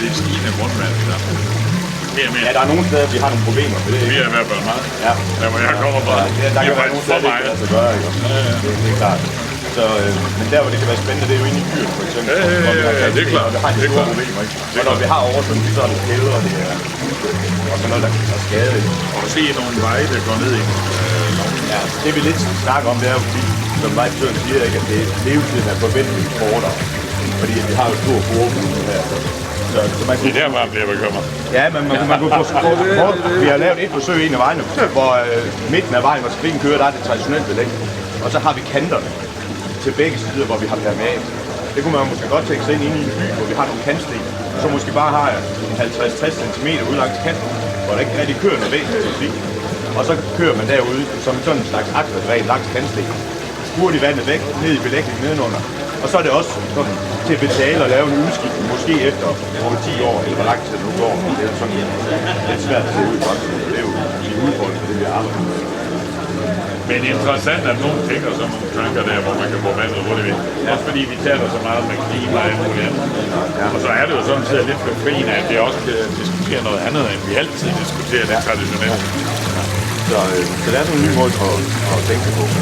det er stigende grundvand i Danmark. Mere og mere. Ja, der er nogle steder, vi har nogle problemer med det. Vi er i hvert fald meget. Ja. Der hvor jeg kommer fra. Ja, der kan være nogle steder, det ikke kan lade sig gøre, ikke? Det er klart. Så, men der, hvor det kan være spændende, det er jo inde i byen, for eksempel. Hvor vi har det er klart. Vi har de store problemer, ikke? Og når vi har oversvømmet, så er det kælder, og det er og sådan noget, der kan skade. Og se nogle veje, der går ned i. Ja, det vi lidt snakker om, det er jo fordi, som vejbesøgeren siger, ikke, at det levetiden er forventeligt kortere. Fordi vi har jo stor forbrug her. Så man kunne, Det er der, man bliver bekymret. ja, men man kunne få kort. Vi har lavet et forsøg i en af vejene, hvor midten af vejen, hvor trafikken kører, der er det traditionelt belæg. Og så har vi kanterne til begge sider, hvor vi har permeat. Det kunne man måske godt tænke sig ind i en by, hvor vi har nogle kantsten, så måske bare har 50-60 cm ud langs kanten, hvor der ikke rigtig kører noget væsentligt trafik. Og så kører man derude som sådan en slags akselregel langs kantsten. Hurtigt vandet væk, ned i belægningen nedenunder. Og så er det også sådan, til at betale og lave en udskiftning, måske efter over 10 år, eller hvor lang tid det nu går. Det er sådan lidt svært at se ud i fremtiden. Det er jo en udfordring for det, vi arbejder med. Men interessant, at nogen tænker sådan nogle tanker der, hvor man kan få vandet hurtigt væk. Også fordi vi taler så meget med klima og alt muligt andet. Og så er det jo sådan set lidt befriende, at det også kan diskutere noget andet, end vi altid diskuterer det traditionelle. Så det er sådan en ny måde at tænke på.